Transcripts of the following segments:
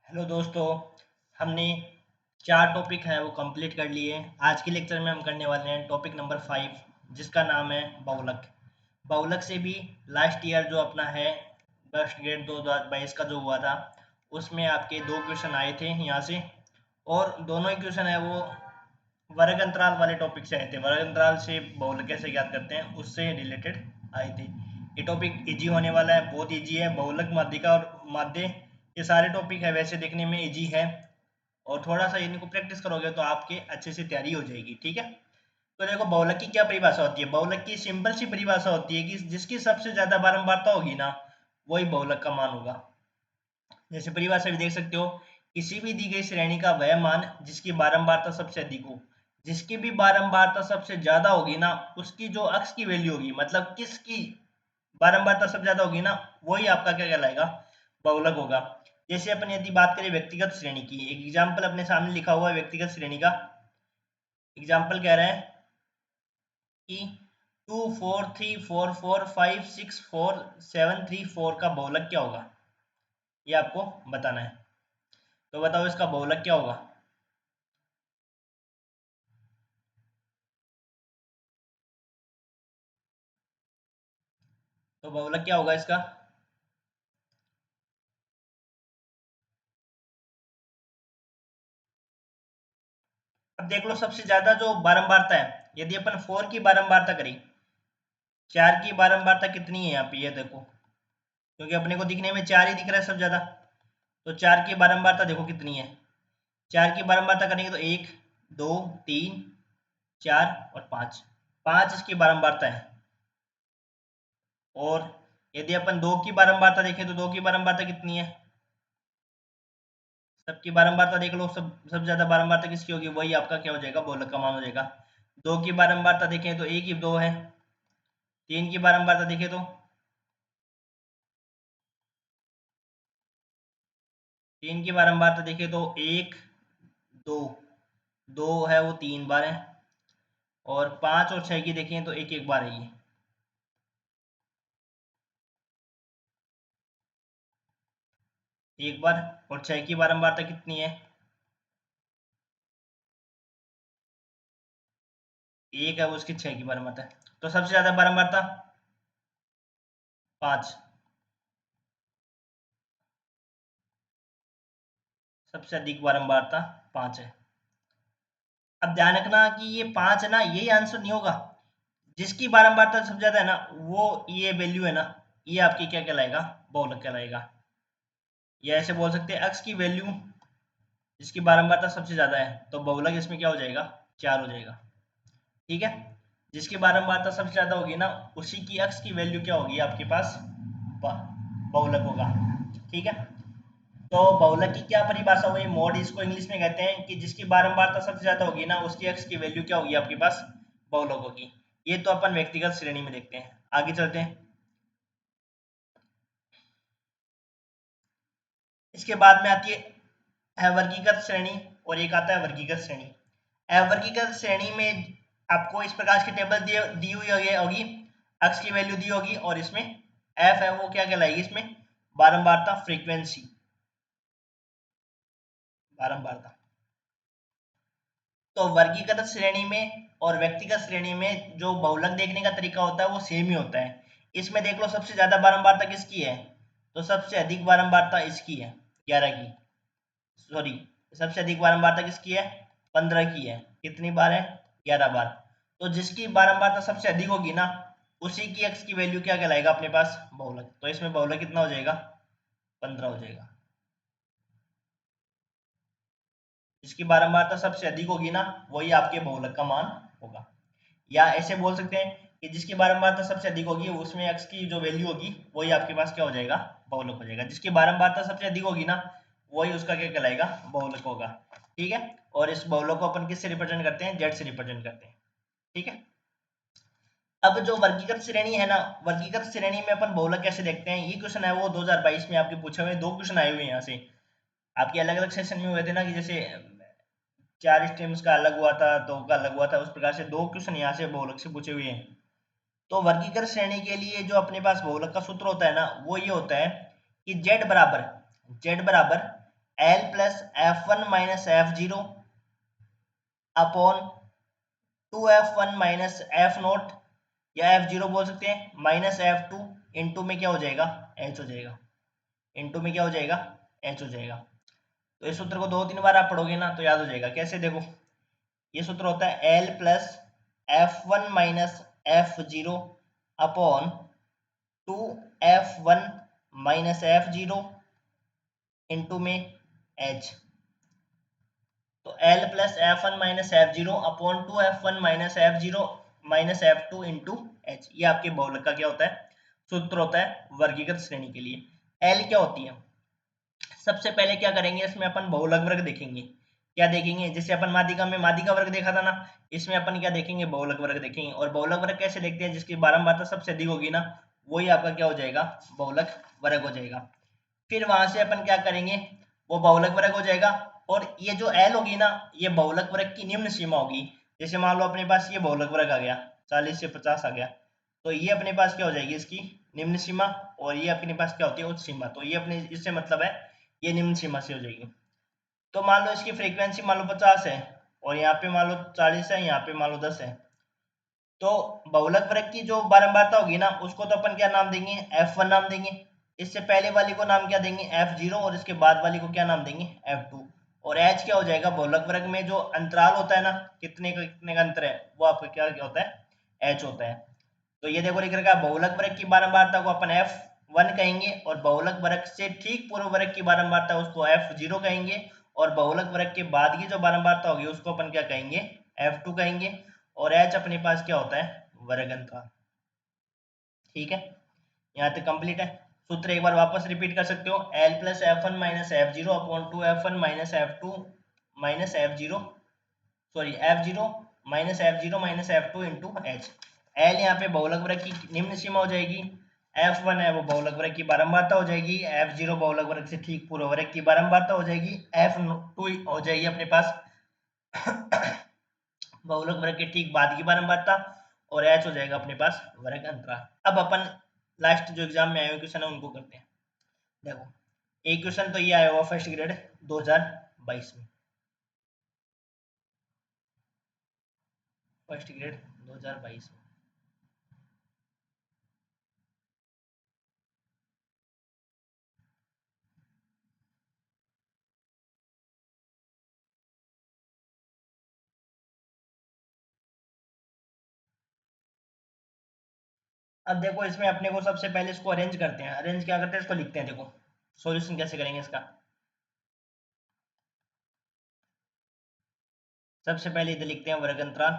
Hello दोस्तों। हमने 4 topic हैं वो कंप्लीट कर लिए। आज के लेक्चर में हम करने वाले हैं टॉपिक नंबर 5, जिसका नाम है बहुलक। बहुलक से भी लास्ट ईयर जो अपना है फर्स्ट ग्रेड 2022 का जो हुआ था, उसमें आपके 2 क्वेश्चन आए थे यहाँ से। और दोनों ही क्वेश्चन है वो वर्ग अंतराल वाले टॉपिक से आए थे। वर्ग अंतराल से बहुलक कैसे ज्ञात करते हैं उससे रिलेटेड आए थे। ये टॉपिक इजी होने वाला है, बहुत इजी है। बहुलक, माध्यिका और माध्य, ये सारे टॉपिक है वैसे देखने में इजी है, और थोड़ा सा इनको प्रैक्टिस करोगे तो आपके अच्छे से तैयारी हो जाएगी। ठीक है। तो देखो, बहुलक की क्या परिभाषा होती है। बहुलक की सिंपल सी परिभाषा होती है कि जिसकी सबसे ज्यादा बारंबारता होगी ना, वही बहुलक का मान होगा। जैसे परिभाषा भी देख सकते हो, किसी भी दी गई श्रेणी का वह मान जिसकी बारंबारता सबसे अधिक हो। जिसकी भी बारंबारता सबसे ज्यादा होगी ना, उसकी जो अक्स की वैल्यू होगी, मतलब किसकी बारंबारता सबसे ज्यादा होगी ना, वही आपका क्या कहलाएगा, बहुलक होगा। जैसे अपन यदि बात करें व्यक्तिगत श्रेणी की, एक एग्जाम्पल अपने सामने लिखा हुआ है व्यक्तिगत श्रेणी का। एग्जाम्पल कह रहा है कि 2 4 3 4 4 5 6 4 7 3 4 का बहुलक क्या होगा, ये आपको बताना है। तो बताओ इसका बहुलक क्या होगा। तो बहुलक क्या होगा इसका। अब देख लो, सबसे ज्यादा जो बारंबारता है, यदि अपन 4 की बारंबारता करें, 4 की बारंबारता कितनी है यहाँ पे, ये देखो, क्योंकि अपने को दिखने में 4 ही दिख रहा है सबसे ज्यादा। तो 4 की बारंबारता देखो कितनी है। 4 की बारंबारता करेंगे तो 1 2 3 4 और 5, 5 इसकी बारंबारता है। और यदि अपन 2 की बारंबारता देखें तो 2 की बारंबारता कितनी है। सबकी बारंबारता देख लो, सबसे ज्यादा बारंबारता किसकी होगी, वही आपका क्या हो जाएगा, बहुलक का मान हो जाएगा। 2 की बारंबारता देखें तो एक ही 2 है। 3 की बारंबारता देखें तो 3 की बारंबारता देखें तो 1 2, 2 है वो 3 बार है। और 5 और 6 की देखें तो एक एक बार है ये। एक बार। और 6 की बारंबारता कितनी है, एक है वो, उसकी 6 की बारंबारता है। तो सबसे ज्यादा बारंबारता 5, सबसे अधिक बारंबारता 5 है। अब ध्यान रखना कि ये 5 है ना, यही आंसर नहीं होगा। जिसकी बारंबारता सबसे ज्यादा है ना, वो ये वैल्यू है ना, ये आपकी क्या कहलाएगा, बहुलक कहलाएगा। या ऐसे बोल सकते हैं, एक्स की वैल्यू जिसकी बारंबारता सबसे ज्यादा है, तो बहुलक इसमें क्या हो जाएगा, 4 हो जाएगा। ठीक है। जिसकी बारंबारता सबसे ज्यादा होगी ना, उसी की एक्स की वैल्यू क्या होगी आपके पास, बहुलक होगा। ठीक है। तो बहुलक की क्या परिभाषा हुई, मोड इसको इंग्लिश में कहते हैं, कि जिसकी बारंबारता सबसे ज्यादा होगी ना, उसकी एक्स की वैल्यू क्या होगी आपके पास, बहुलक होगी। ये तो अपन व्यक्तिगत श्रेणी में देखते हैं। आगे चलते हैं। इसके बाद में आती है वर्गीकृत श्रेणी, और एक आता है वर्गीकृत श्रेणी। वर्गीकृत श्रेणी में आपको इस प्रकार की टेबल दी हुई होगी, एक्स की वैल्यू दी होगी, और इसमें एफ है वो क्या कहलाएगी, इसमें बारंबारता, फ्रीक्वेंसी, बारंबारता। तो वर्गीकृत श्रेणी में और व्यक्तिगत श्रेणी में जो बहुलक देखने का तरीका होता है वो सेम ही होता है। इसमें देख लो, सबसे ज्यादा बारंबारता किसकी है, तो सबसे अधिक बारंबारता इसकी है, 11 की। सॉरी, सबसे अधिक बारंबारता किसकी है, 15 की है। कितनी बार है, 11 बार। तो जिसकी बारंबारता सबसे अधिक होगी ना, उसी की एक्स की वैल्यू क्या कहलाएगा अपने पास, बहुलक। तो इसमें बहुलक कितना हो जाएगा, 15 हो जाएगा। जिसकी बारंबारता सबसे अधिक होगी ना, वही आपके बहुलक का मान होगा। या ऐसे बोल सकते हैं कि जिसकी बारंबारता सबसे अधिक होगी, उसमें एक्स की जो वैल्यू होगी वही आपके पास क्या हो जाएगा, बहुलक हो जाएगा। जिसकी बारंबारता सबसे अधिक होगी ना, वही उसका क्या कहलाएगा, बहुलक होगा। ठीक है। और इस बहुलक को अपन किससे रिप्रेजेंट करते हैं, जेड से रिप्रेजेंट करते हैं। ठीक है। अब जो वर्गीकृत श्रेणी है ना, वर्गीकृत श्रेणी में अपन बहुलक कैसे देखते हैं, ये क्वेश्चन है वो 2022 में आपके पूछे हुए, 2 क्वेश्चन आए हुए हैं यहाँ से। आपके अलग अलग सेशन में हुए थे ना, कि जैसे 4 स्ट्रीम्स का अलग हुआ था, 2 का अलग हुआ था, उस प्रकार से 2 क्वेश्चन यहाँ से बहुलक से पूछे हुए हैं। तो वर्गीकृत श्रेणी के लिए जो अपने पास बहुलक का सूत्र होता है ना, वो ये होता है कि z बराबर L plus F1 minus F0 upon 2F1 minus F0 या F0 बोल सकते हैं माइनस F2 इंटू में क्या हो जाएगा, H हो जाएगा, इंटू में क्या हो जाएगा, H हो जाएगा। तो इस सूत्र को 2-3 बार आप पढ़ोगे ना तो याद हो जाएगा। कैसे, देखो ये सूत्र होता है L plus F1 minus F0 upon 2F1 minus F0 into में H। तो L plus F1 minus F0 upon 2F1 minus F0 minus F2 into H, ये आपके बहुलक का क्या होता है, सूत्र होता है वर्गीकृत श्रेणी के लिए। L क्या होती है, सबसे पहले क्या करेंगे, इसमें अपन बहुलक वर्ग देखेंगे। क्या देखेंगे, जैसे अपन माध्यिका में माध्यिका वर्ग देखा था ना, इसमें अपन क्या देखेंगे, बहुलक वर्ग देखेंगे। और बहुलक वर्ग कैसे देखते हैं, जिसकी बारंबारता सबसे अधिक होगी ना, वही आपका क्या हो जाएगा, बहुलक वर्ग हो जाएगा। फिर वहां से अपन क्या करेंगे, वो बहुलक वर्ग हो जाएगा। और ये जो L होगी ना, ये बहुलक वर्ग की निम्न सीमा होगी। जैसे मान लो अपने पास ये बहुलक वर्ग आ गया, 40 से 50 आ गया, तो ये अपने पास क्या हो जाएगी, इसकी निम्न सीमा। और ये अपने पास क्या होती है, उच्च सीमा। तो ये अपने इससे मतलब है ये निम्न सीमा से हो जाएगी। तो मान लो इसकी फ्रीक्वेंसी मान लो 50 है, और यहाँ पे मान लो 40 है, यहाँ पे मान लो 10 है। तो बहुलक वर्ग की जो बारंबारता होगी ना, उसको तो अपन क्या नाम देंगे, F1 नाम देंगे। इससे पहले वाली को नाम क्या देंगे, F0, और इसके बाद वाली को क्या नाम देंगे, F2। और H क्या हो जाएगा, बहुलक वर्ग में जो अंतराल होता है ना, कितने का अंतर है, वो आपका क्या होता है, H होता है। तो ये देखो लिख रखा है, बहुलक वर्ग की बारंबारता को अपन F1 कहेंगे, और बहुलक वर्ग से ठीक पूर्व वर्ग की बारंबारता उसको F0 कहेंगे, और बहुलक वर्ग के बाद की जो बारंबारता होगी उसको अपन क्या कहेंगे, F2 कहेंगे। और H अपने पास क्या होता है, वर्ग अंतराल। ठीक है, यहाँ तक कंप्लीट है। सूत्र एक बार वापस रिपीट कर सकते हो, L plus F1 minus F0 upon 2F1 minus F2 minus F0, sorry F0 minus F2 into H। L यहाँ पे बहुलक वर्ग की निम्न सीमा हो जाएगी, F1 है वो बहुलक वर्ग की बारंबारता हो जाएगी, F0 बहुलक वर्ग से ठीक पूर्व वर्ग की बारंबारता हो जाएगी, F2 हो जाएगी अपने पास बहुलक वर्ग के ठीक बाद की बारंबारता, और H हो जाएगा अपने पास वर्ग अंतराल। अब अपन लास्ट जो एग्जाम में आए हुए क्वेश्चन है उनको करते हैं। देखो एक क्वेश्चन तो ये आया हुआ फर्स्ट ग्रेड 2022 में, फर्स्ट ग्रेड 2022 में। अब देखो इसमें अपने को सबसे पहले इसको अरेंज करते हैं। अरेंज क्या करते हैं, इसको लिखते हैं। देखो सॉल्यूशन कैसे करेंगे इसका, सबसे पहले इधर लिखते हैं वर्ग अंतराल,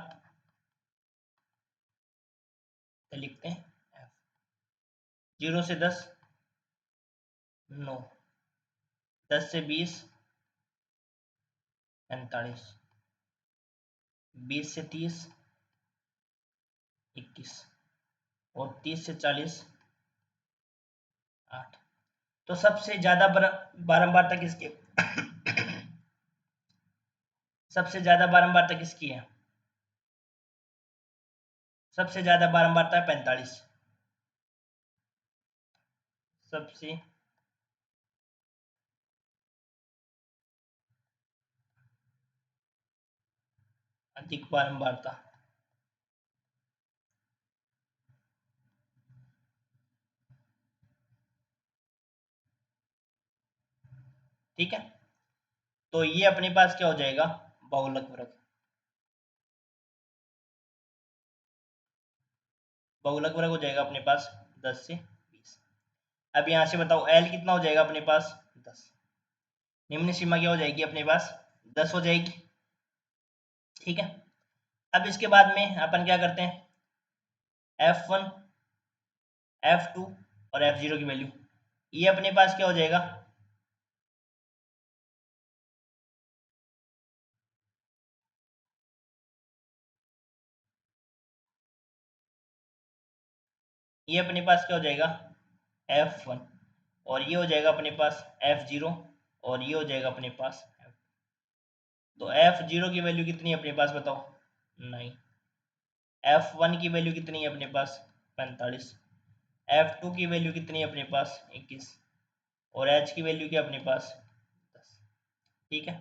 तो लिखते हैं F। 0 से 10 9, 10 से 20 45, 20 से 30 21, और 30 से 40 8। तो सबसे ज्यादा बारंबारता किसकी सबसे ज्यादा बारंबारता किसकी है, सबसे ज्यादा बारंबारता है 45। सबसे अधिक बारंबारता, ठीक है। तो ये अपने पास क्या हो जाएगा, बहुलक वर्ग। बहुलक वर्ग हो जाएगा अपने पास 10 से 20। अब यहाँ से बताओ L कितना हो जाएगा अपने पास, 10। निम्न सीमा क्या हो जाएगी अपने पास, 10 हो जाएगी। ठीक है, अब इसके बाद में अपन क्या करते हैं, F1 F2 और F0 की वैल्यू, ये अपने पास क्या हो जाएगा, ये अपने पास क्या हो जाएगा F1, और ये हो जाएगा अपने पास F0, और ये हो जाएगा अपने पास F। तो F0 की वैल्यू कितनी है अपने पास बताओ, 9। F1 की वैल्यू कितनी है अपने पास, 45। F2 की वैल्यू कितनी है अपने पास, 21। और H की वैल्यू क्या अपने पास, 10। ठीक है।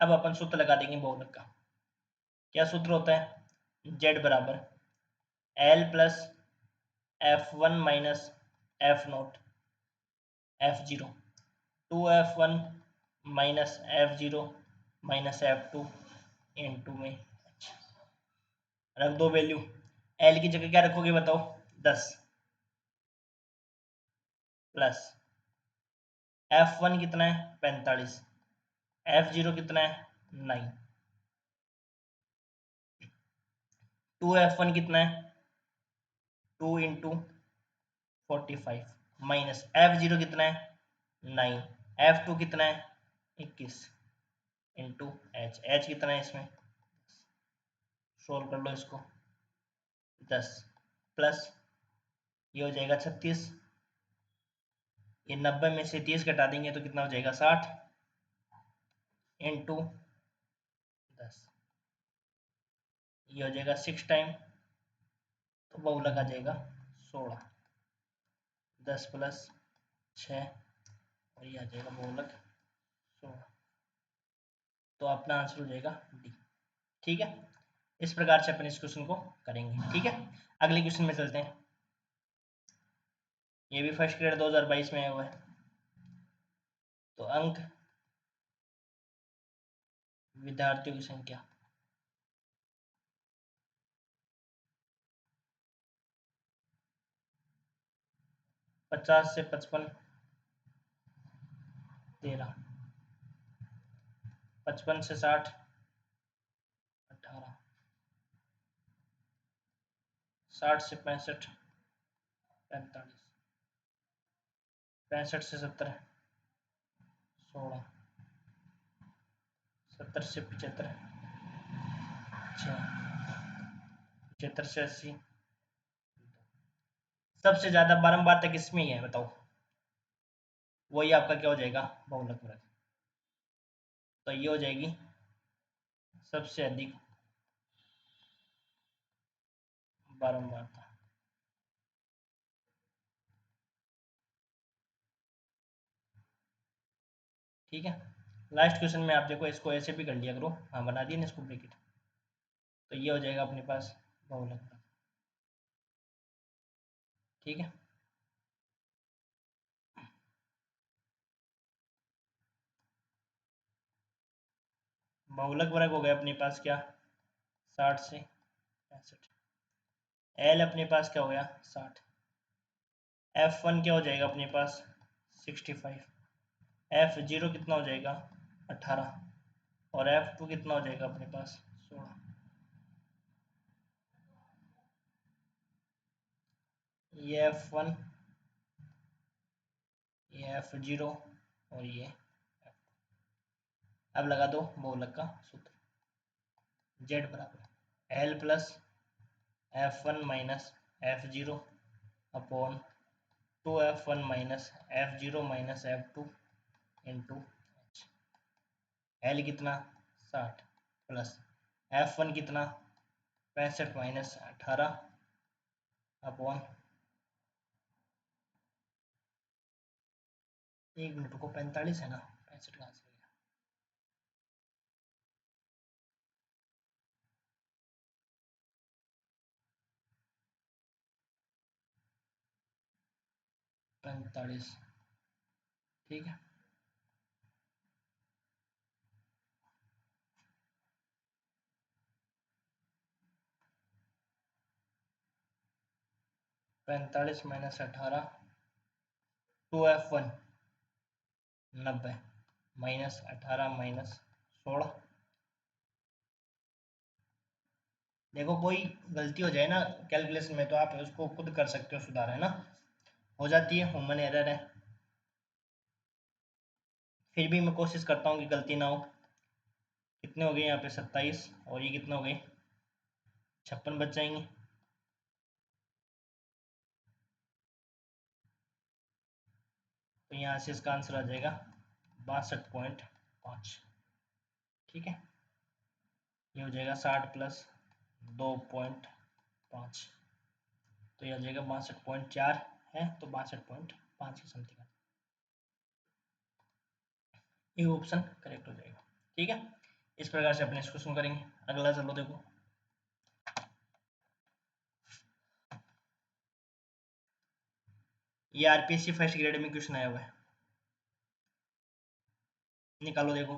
अब अपन सूत्र लगा देंगे बहुलक का। क्या सूत्र होता है? जेड बराबर L plus F one minus F naught F zero, two F one minus F zero minus F two into में रख दो वैल्यू। एल की जगह क्या रखोगे बताओ? 10 प्लस एफ वन कितना है? 45। एफ जीरो कितना है? 9। टू एफ वन कितना है? 2 इंटू 45 माइनस एफ जीरो कितना है? 9। एफ टू कितना है? 21 इंटू एच। एच कितना है इसमें? सोल्व कर लो इसको। 10 प्लस ये हो जाएगा 36। ये 90 में से 30 घटा देंगे तो कितना हो जाएगा? 60 इंटू 10। ये हो जाएगा 6 टाइम, तो बहुलक आ जाएगा 16। 10 प्लस 6 और ये आ जाएगा बहुलक 16। तो अपना आंसर हो जाएगा डी। ठीक है, इस प्रकार से अपन इस क्वेश्चन को करेंगे। ठीक है, अगले क्वेश्चन में चलते हैं। ये भी फर्स्ट ग्रेड 2022 में आया हुआ है। तो अंक विद्यार्थियों की संख्या 50 से 55 13, 55 से 60 18, 60 से 65 45, 65 से 70 16, 70 से 75 6, 75 से 80। सबसे ज्यादा बारंबार तक इसमें ही है, बताओ। वही आपका क्या हो जाएगा? बहुलक वर्ग। तो ये हो जाएगी सबसे अधिक बारंबारता। ठीक है, लास्ट क्वेश्चन में आप देखो, इसको ऐसे भी कर लिया करो। हाँ, बना दिए ना इसको ब्रैकेट। तो ये हो जाएगा अपने पास बहुलक वर्ग। ठीक है, बहुलक वर्ग हो गया अपने पास क्या? 60 से 65। एल अपने पास क्या हो गया? 60। एफ वन क्या हो जाएगा अपने पास? 65। एफ जीरो कितना हो जाएगा? 18। और एफ टू कितना हो जाएगा अपने पास? 16। ये एफ वन, ये एफ जीरो और ये F2। अब लगा दो बहुलक का सूत्र। जेड बराबर L plus F one minus F zero upon 2f1 minus F zero minus F two into H. L कितना? 60 प्लस एफ वन कितना? 65 माइनस 18 अपॉन, एक मिनट को 45 है ना, 65 कहाँ से? 45। ठीक है, 45 माइनस 18, 2f1 90 माइनस 18 माइनस 16। देखो कोई गलती हो जाए ना कैलकुलेशन में तो आप उसको खुद कर सकते हो सुधार, है ना। हो जाती है, ह्यूमन एरर है। फिर भी मैं कोशिश करता हूँ कि गलती ना हो। कितने हो गए यहाँ पे? 27। और ये कितना हो गए? 56 बच जाएंगे। तो यहाँ से इसका आंसर आ जाएगा 62.5। ठीक है, ये हो जाएगा 60 प्लस 2.5, तो यह आ जाएगा 62.4 है, तो 62.5 के समथिंग। ये ऑप्शन करेक्ट हो जाएगा। ठीक है, इस प्रकार से अपने इस क्वेश्चन करेंगे। अगला चलो देखो, ये आरपीएससी फर्स्ट ग्रेड में क्वेश्चन आया हुआ है, निकालो देखो।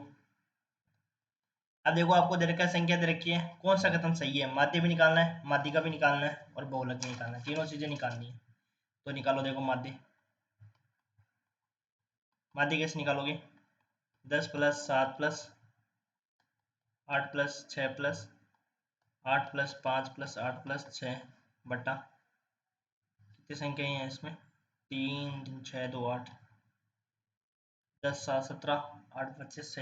अब देखो आपको दे रखा है, संख्या दे रखी है, कौन सा कथन सही है, माध्य भी निकालना है, माध्यिका भी निकालना है और बहुलक भी निकालना है, तीनों चीजें निकालनी है। तो निकालो देखो माध्य। माध्य कैसे निकालोगे, 10 plus 7 plus 8 plus 6 plus 8 plus 5 plus 8 plus 6 बटा, कितनी संख्या है इसमें, 3 3 6 2 8, 10 7 17, 8 25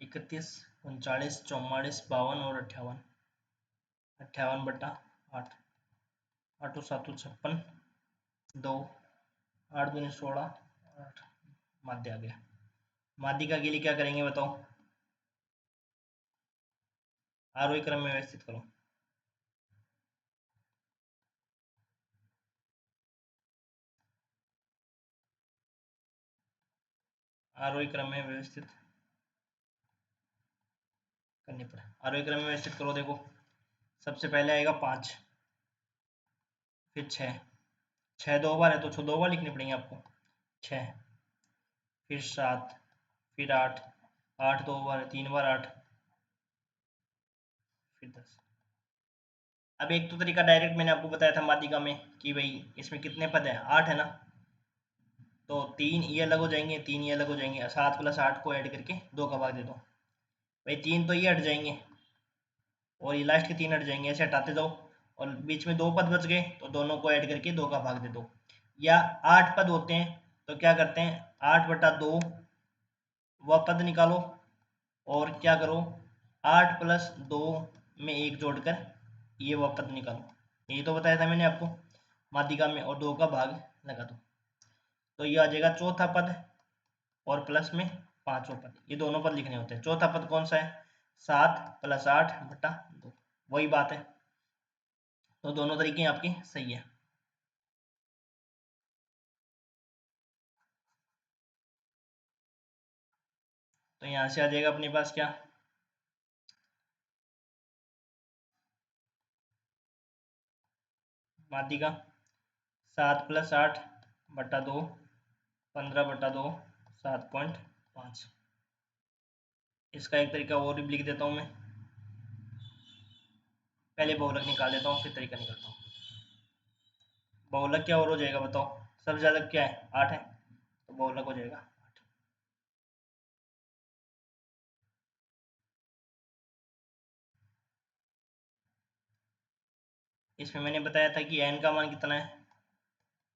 31 39 44 52 और 58, 58 बटा 8, 8 7 56 2, 8 दूनी 16, 8 माध्य आ गया। माध्यिका के लिए क्या करेंगे बताओ, आरोही क्रम में व्यवस्थित करो। आरोही क्रम में व्यवस्थित करने पर, आरोही क्रम में व्यवस्थित करो। देखो सबसे पहले आएगा 5, फिर 6, 6 दो बार है तो 2 बार लिखनी पड़ेंगे आपको, 6, फिर 7, फिर 8, 8 2 बार है, 3 बार 8, फिर 10। अब एक तो तरीका डायरेक्ट मैंने आपको बताया था माध्यिका में कि भाई इसमें कितने पद है, 8 है ना, तो 3 ये अलग हो जाएंगे, 3 ये अलग हो जाएंगे, 7 प्लस 8 को ऐड करके 2 का भाग दे दो भाई, 3 तो ये हट जाएंगे और ये लास्ट के 3 हट जाएंगे, ऐसे हटाते जाओ और बीच में 2 पद बच गए तो दोनों को ऐड करके 2 का भाग दे दो। या 8 पद होते हैं तो क्या करते हैं, 8 बटा 2 वह पद निकालो और क्या करो, 8 प्लस 2 में 1 जोड़कर ये वह पद निकालो। यही तो बताया था मैंने आपको माध्यिका में, और 2 का भाग लगा दो, तो ये आ जाएगा चौथा पद और प्लस में 5वां पद, ये दोनों पद लिखने होते हैं। चौथा पद कौन सा है, 7 प्लस 8 बटा 2, वही बात है। तो दोनों तरीके आपके सही है। तो यहाँ से आ जाएगा अपने पास क्या, माध्यिका 7 प्लस 8 बटा 2, 15 बटा 2, 7.5। इसका एक तरीका और भी लिख देता हूँ मैं, पहले बहुलक निकाल देता हूँ फिर तरीका निकालता हूँ। बहुलक क्या और हो जाएगा बताओ, सबसे ज्यादा क्या है, 8 है, तो बहुलक हो जाएगा 8। इसमें मैंने बताया था कि n का मान कितना है,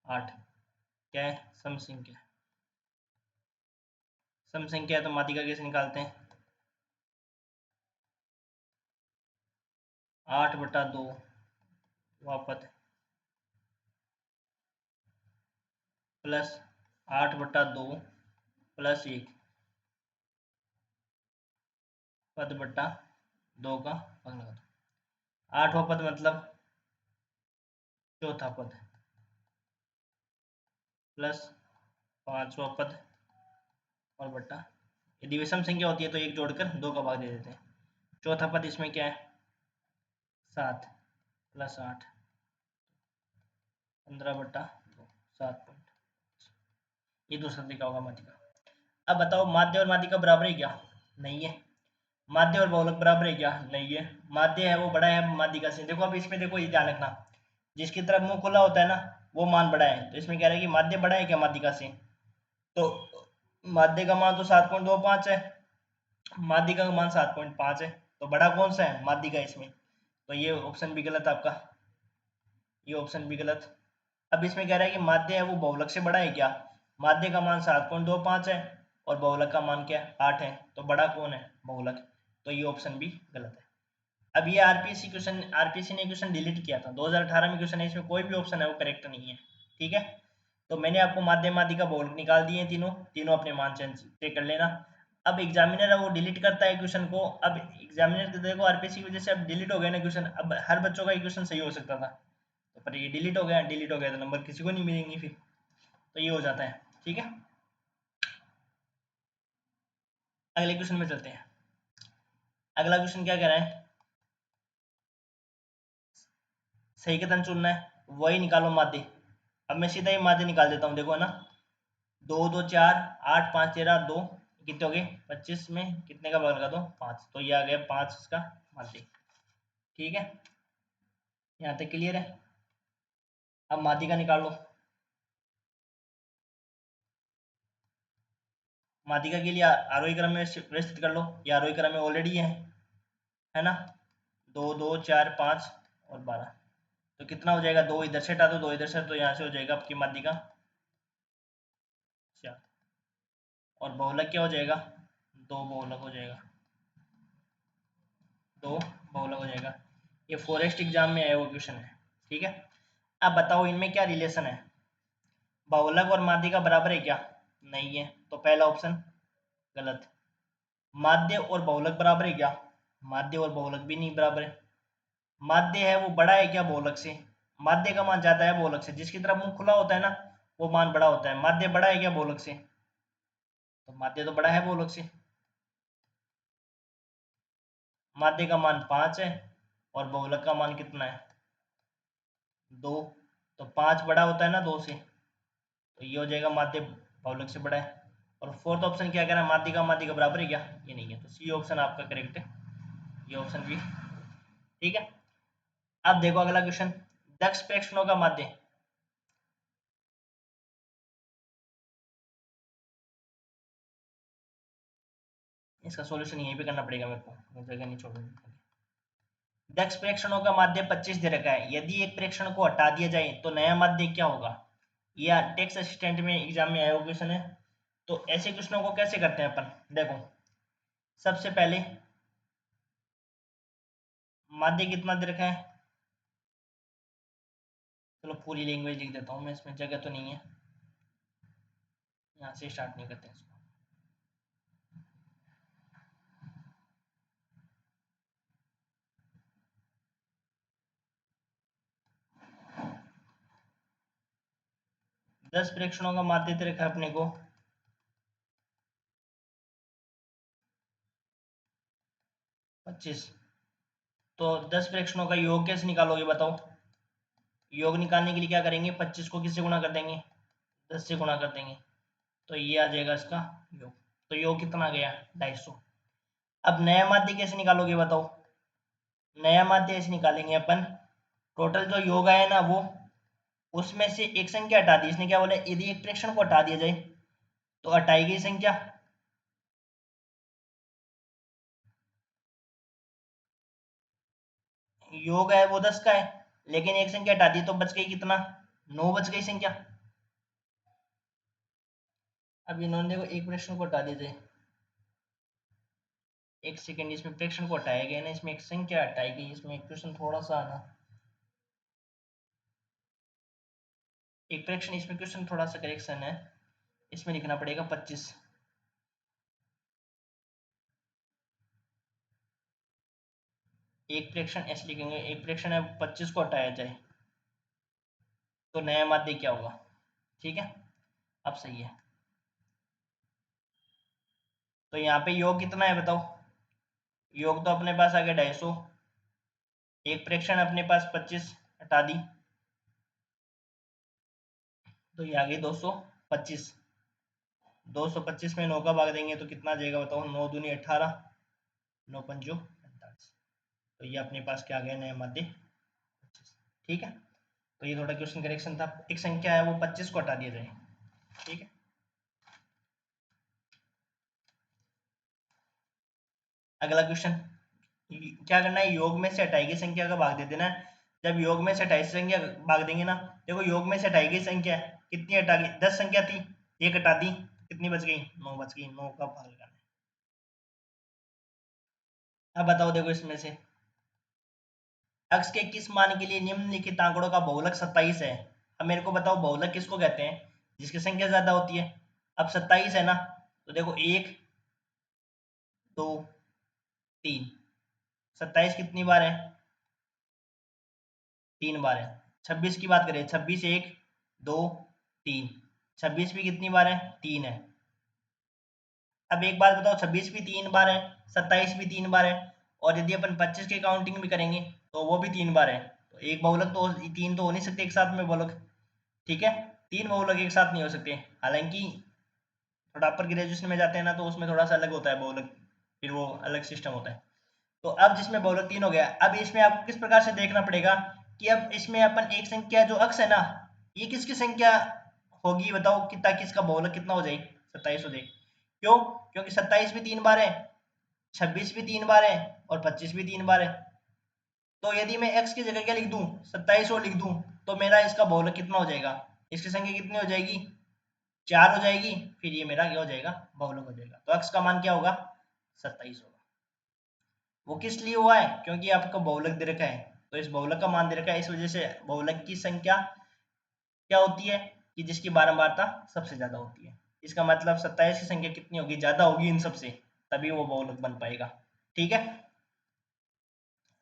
8, क्या है, सम संख्या, सम संख्या है तो माध्यिका कैसे निकालते हैं, 8 बटा 2 वापस प्लस 8 बटा 2 प्लस 1 पद बटा 2 का भाग लगा दो। 8वां पद मतलब चौथा पद प्लस 5वां पद और बटा, यदि विषम संख्या होती है तो एक जोड़कर 2 का भाग दे देते हैं। चौथा पद इसमें क्या है, 7 प्लस 8, 15 बटा 2, 7, ये दूसरा तरीका होगा माध्यिका। अब बताओ माध्य और माध्यिका बराबर है क्या, नहीं है। माध्य और बहुलक बराबर है क्या, नहीं है। माध्य है वो बड़ा है माध्यिका से। देखो अब इसमें देखो, ये ध्यान रखना, जिसकी तरफ मुंह खुला होता है ना वो मान बड़ा है, तो इसमें कह रहा है कि माध्य बड़ा है क्या माध्यिका से, तो माध्य का मान तो 7.25 है, माध्यिका का मान 7.5 है, तो बड़ा कौन सा है, माध्यिका इसमें, तो ये ऑप्शन भी गलत आपका, ये ऑप्शन भी गलत। अब इसमें कह रहा है कि माध्य है वो बहुलक से बड़ा है क्या, माध्य का मान 7.25 है और बहुलक का मान क्या है, 8 है, तो बड़ा कौन है, बहुलक, तो ये ऑप्शन भी गलत है। अब ये आरपीएससी क्वेश्चन, आरपीएससी ने क्वेश्चन डिलीट किया था 2018 में, क्वेश्चन है इसमें कोई भी ऑप्शन है वो करेक्ट नहीं है। ठीक है, तो मैंने आपको माध्य माध्यिका बहुलक निकाल दिए तीनों, तीनों अपने मान चेक कर लेना। अब एग्जामिनर है वो डिलीट करता है क्वेश्चन को। अब एग्जामिनर देखो आरपीसी की वजह से अब डिलीट हो गया ना क्वेश्चन, अब हर बच्चों का क्वेश्चन सही हो सकता था, तो पर ये डिलीट हो गया, डिलीट हो गया तो नंबर किसी को नहीं मिलेंगे फिर, तो ये हो जाता है। ठीक है, अगले क्वेश्चन में चलते हैं। अगला क्वेश्चन क्या कह रहा है, सही का तन चुनना है, वही निकालो माध्य। अब मैं सीधा ही माध्य निकाल देता हूँ, देखो है ना, 2 2 4 8 5 13 2 कितने हो गए 25 में कितने का भाग लगा दो 5, तो ये आ गया 5 इसका माध्य। ठीक है, यहाँ तक क्लियर है। अब माध्य का निकालो, माध्यिका के लिए आरोही क्रम में व्यवस्थित कर लो, ये आरोही क्रम में ऑलरेडी है ना, 2 2 4 5 और 12, तो कितना हो जाएगा, 2 इधर से हटा दो, 2 इधर से, तो यहाँ से हो जाएगा आपकी माध्यिका 4, और बहुलक क्या हो जाएगा, 2 बहुलक हो जाएगा, 2 बहुलक हो जाएगा। ये फॉरेस्ट एग्जाम में आया वो क्वेश्चन है। ठीक है, अब बताओ इनमें क्या रिलेशन है, बहुलक और माध्यिका बराबर है क्या, नहीं है, तो पहला ऑप्शन गलत। माध्य और बहुलक बराबर है क्या, माध्य और बहुलक भी नहीं बराबर है। माध्य है वो बड़ा है क्या बहुलक से, माध्य का मान ज्यादा है बहुलक से, जिसकी तरफ मुंह खुला होता है ना वो मान बड़ा होता है। माध्य बड़ा है क्या बहुलक से, तो माध्य तो बड़ा है बहुलक से। माध्य का मान 5 है और बहुलक का मान कितना है 2, तो 5 बड़ा होता है ना 2 से, तो ये हो जाएगा माध्य बहुलक से बड़ा है। और फोर्थ ऑप्शन क्या कह रहा है, माध्य का बराबर है क्या, ये नहीं है, तो सी ऑप्शन आपका करेक्ट है, ये ऑप्शन भी। ठीक है, अब देखो अगला क्वेश्चन, दक्ष प्रेक्षणों का माध्य, इसका सॉल्यूशन यहीं पे करना पड़ेगा मेरे को, जगह नहीं छोड़नी। दक्ष प्रेक्षणों का माध्य 25 दे रखा है, यदि एक प्रेक्षण को हटा दिया जाए तो नया माध्य क्या होगा, या टेक्स्ट असिस्टेंट में एग्जाम में आया हुआ क्वेश्चन है। तो ऐसे क्वेश्चनों को कैसे करते हैं अपन, देखो सबसे पहले माध्य कितना दे रखा है, चलो पूरी लैंग्वेज लिख देता हूँ मैं, इसमें जगह तो नहीं है, यहाँ से स्टार्ट नहीं करते हैं इसको। 10 प्रेक्षणों का माध्य दे रखा है अपने को 25, तो 10 प्रेक्षणों का योग कैसे निकालोगे बताओ, योग निकालने के लिए क्या करेंगे, 25 को किससे गुणा कर देंगे, 10 से गुणा कर देंगे, तो ये आ जाएगा इसका योग, तो योग कितना गया 250। अब नया माध्य कैसे निकालोगे बताओ, नया माध्य ऐसे निकालेंगे अपन, टोटल जो योग आया ना वो, उसमें से एक संख्या हटा दी, इसने क्या बोला, यदि एक प्रेक्षण को हटा दिया जाए तो हटाई गई संख्या, योग है वो 10 का है, लेकिन एक संख्या हटा दी तो बच गई कितना, 9 बच गई संख्या। अब इन्होंने देखो एक प्रेक्षण को हटा दिया जाए, एक सेकेंड, इसमें प्रेक्षण को हटाया गया ना, इसमें एक संख्या हटाई गई, इसमें एक क्वेश्चन थोड़ा सा आना, एक प्रेक्षण, इसमें क्वेश्चन थोड़ा सा करेक्शन है, इसमें लिखना पड़ेगा 25, एक प्रेक्षण ऐसे लिखेंगे, एक प्रेक्षण है 25 को हटाया जाए तो नया माध्य क्या होगा। ठीक है, अब सही है, तो यहाँ पे योग कितना है बताओ, योग तो अपने पास आ गया 250, एक प्रेक्षण अपने पास 25 हटा दी, तो ये आ गई 225, 225 में 9 का भाग देंगे तो कितना आ जाएगा बताओ, 9 दूनी 18, 9 पंजो 45, तो ये अपने पास क्या आ गया नया माध्य 25। ठीक है, तो ये थोड़ा क्वेश्चन करेक्शन था, एक संख्या है वो 25 को हटा दिया जाए। ठीक है, अगला क्वेश्चन, क्या करना है, योग में से हटाई गई संख्या का भाग दे देना है। जब योग में से 28 संख्या भाग देंगे ना, देखो योग में से हटाई गई संख्या कितनी हटा गई, 10 संख्या थी, एक हटा दी, कितनी बच गई, 9 बच गई, 9 का भाग लगाना है। अब बताओ देखो इसमें से अक्ष के किस मान के लिए निम्नलिखित आंकड़ों का बहुलक 27 है। अब मेरे को बताओ बहुलक किसको कहते हैं, जिसकी संख्या ज्यादा होती है। अब 27 है ना, तो देखो 1 2 3। 27 कितनी बार है? 3 बार है। 26 की बात करें, 26 1 2 3। 26 भी कितनी बार है? 3 है। अब एक बात बताओ, 26 भी 3 बार है, 27 भी 3 बार है, और यदि अपन 25 की काउंटिंग भी करेंगे तो वो भी 3 बार है। तो एक बहुलक तो 3 तो हो नहीं सकते एक साथ में बहुलक, ठीक है? 3 बहुलक एक साथ नहीं हो सकते। हालांकि थोड़ा अपर ग्रेजुएशन में जाते हैं ना, तो उसमें थोड़ा सा अलग होता है बहुलक, फिर वो अलग सिस्टम होता है। तो अब जिसमें बहुलक 3 हो गया, अब इसमें आपको किस प्रकार से देखना पड़ेगा कि अब इसमें अपन एक संख्या जो अक्स है ना, ये किसकी संख्या होगी बताओ, कि ताकि इसका बहुलक कितना हो जाए? 27 हो जाए। क्यों? क्योंकि 27 भी 3 बार है, 26 भी 3 बार है, और 25 भी 3 बार है। तो यदि मैं x की जगह क्या लिख दूं, 27 और लिख दूं, तो मेरा इसका बहुलक कितना हो जाएगा? इसकी संख्या कितनी हो जाएगी? 4 हो जाएगी। फिर ये मेरा क्या हो जाएगा? बहुलक हो जाएगा। तो x का मान क्या होगा? 27 होगा। वो किस लिए हुआ है? क्योंकि आपको बहुलक दे रखा है, तो इस बहुलक का मान दे रखा है, इस वजह से बहुलक की संख्या क्या होती है कि जिसकी बारंबारता सबसे ज्यादा होती है। इसका मतलब 27 की संख्या कितनी होगी? ज्यादा होगी इन सबसे, तभी वो बहुलक बन पाएगा। ठीक है,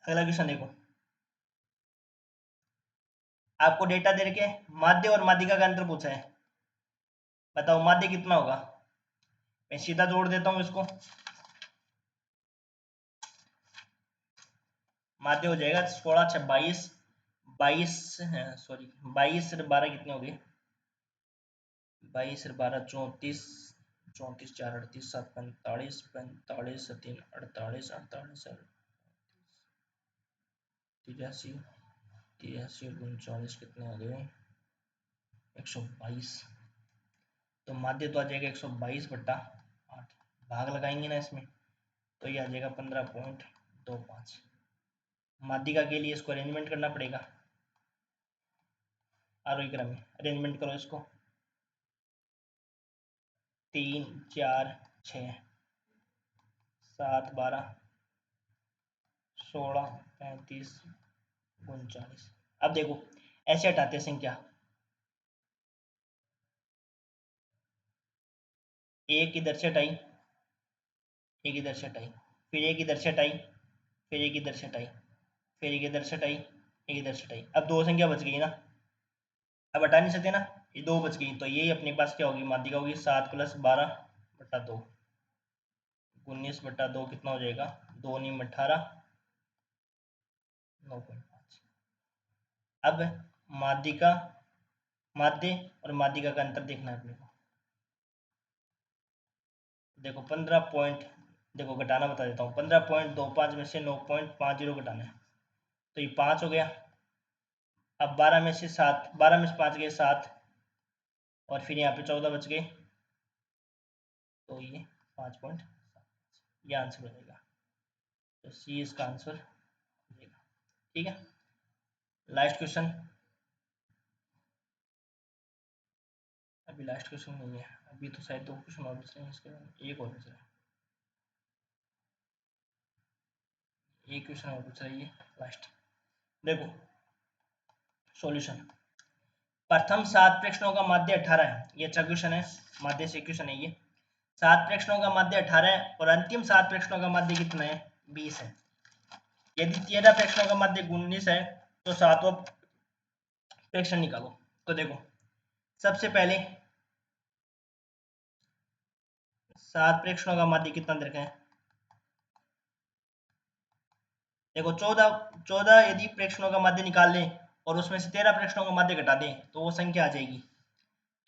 अगला क्वेश्चन देखो। आपको डेटा दे रखे माध्य और माध्यिका का अंतर पूछा है। बताओ माध्य कितना होगा? मैं सीधा जोड़ देता हूं इसको। माध्य हो जाएगा 16 6 22, 22 सॉरी 22 और 12 कितने हो गए? 22 और 12 34, 34 4 38 7 45, 45 3 48, 48 83, 83 39 कितने हो गए? 122। तो माध्य तो आ जाएगा 122/8। भाग लगाएंगे ना इसमें, तो ये आ जाएगा 15.25। माध्यिका के लिए इसको अरेंजमेंट करना पड़ेगा, आरोही क्रम में अरेंजमेंट करो इसको। 3 4 6 7 12 16 35 39। अब देखो ऐसे हटाते संख्या, एक इधर से हटाई, एक इधर से हटाई, फिर एक इधर से हटाई, फिर एक इधर से हटाई, फिर एक इधर से हटाई, एक इधर से हटाई। अब दो संख्या बच गई ना, अब हटा नहीं सकते ना, ये दो बच गई, तो यही अपने पास क्या होगी? माध्यिका होगी 7 + 12/2, 19/2 कितना हो जाएगा? 2 × 18 9.5। अब माध्यिका, माध्य और माध्यिका का अंतर देखना है अपने को। देखो 15 पॉइंट, देखो घटाना बता देता हूँ, 15.25 में से 9.50 घटाना है, तो ये 5 हो गया। अब 12 में से 7, 12 में से 5 गए 7, और फिर यहाँ पे 14 बच गए, तो ये 5.7, ये आंसर हो जाएगा। तो सी इसका आंसर हो जाएगा। ठीक है, लास्ट क्वेश्चन। अभी लास्ट क्वेश्चन नहीं है, अभी तो शायद 2 क्वेश्चन और बच रहे हैं, इसके बाद एक और बच रहा है, एक क्वेश्चन और बच रहा है, ये लास्ट। देखो सॉल्यूशन, प्रथम 7 प्रश्नों का माध्य 18 है, ये अच्छा क्वेश्चन है, माध्य से क्वेश्चन है ये। 7 प्रश्नों का माध्य 18 है और अंतिम 7 प्रश्नों का माध्य कितना है? 20 है। यदि 13 प्रश्नों का माध्य 19 है, तो 7वां प्रश्न निकालो। तो देखो सबसे पहले 7 प्रश्नों का माध्य कितना दे रखा है? देखो 14 यदि प्रश्नों का माध्य निकाल लें और उसमें से 13 प्रश्नों का माध्य घटा दें, तो वो संख्या आ जाएगी।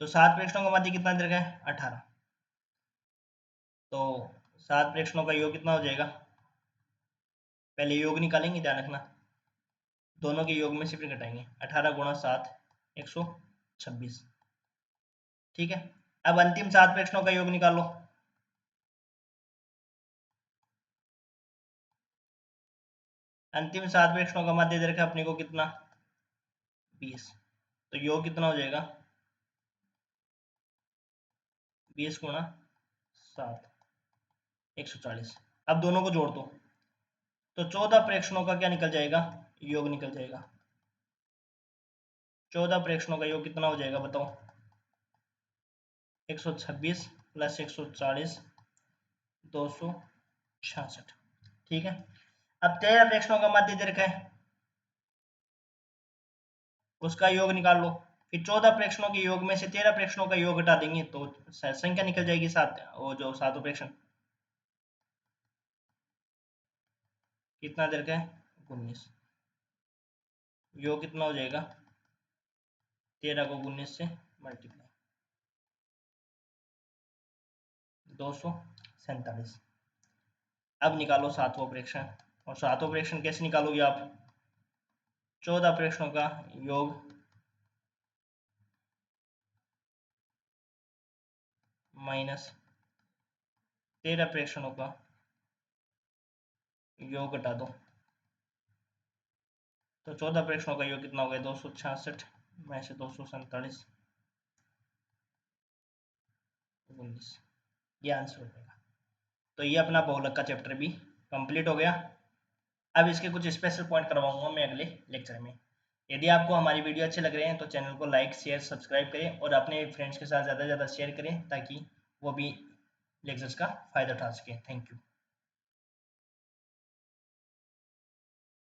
तो 7 प्रश्नों का माध्य कितना दे रखा है? 18। तो 7 प्रश्नों का योग कितना हो जाएगा? पहले योग निकालेंगे, ध्यान रखना, दोनों के योग में से फिर घटाएंगे। 18 × 7 126। ठीक है, अब अंतिम 7 प्रश्नों का योग निकाल लो। अंतिम 7 प्रश्नों का माध्य दे रखा है अपने को कितना? 20। तो योग कितना हो जाएगा? 20 × 7 140। अब दोनों को जोड़ दो, तो 14 प्रश्नों का क्या निकल जाएगा? योग निकल जाएगा। 14 प्रश्नों का योग कितना हो जाएगा बताओ? 126 + 140 200 66। ठीक है, अब 13 प्रश्नों का माध्य दीर्घ है, उसका योग निकाल लो। फिर 14 प्रश्नों के योग में से 13 प्रश्नों का योग हटा देंगे तो संख्या निकल जाएगी 7, वो जो 7 प्रश्न। कितना दीर्घ है? 19। योग कितना हो जाएगा? 13 को 19 से मल्टीप्लाई, 247। अब निकालो 7वां प्रश्न, और 7वां प्रश्न कैसे निकालोगे आप? 14 प्रश्नों का योग माइनस 13 प्रश्नों का योग घटा दो, तो 14 प्रश्नों का योग कितना हो गया? 266 में से 247, 19। ये आंसर हो जाएगा। तो ये अपना बहुलक का चैप्टर भी कंप्लीट हो गया। अब इसके कुछ स्पेशल पॉइंट करवाऊंगा मैं अगले लेक्चर में। यदि आपको हमारी वीडियो अच्छे लग रहे हैं तो चैनल को लाइक शेयर सब्सक्राइब करें और अपने फ्रेंड्स के साथ ज़्यादा से ज़्यादा शेयर करें ताकि वो भी लेक्चर्स का फ़ायदा उठा सकें। Thank you.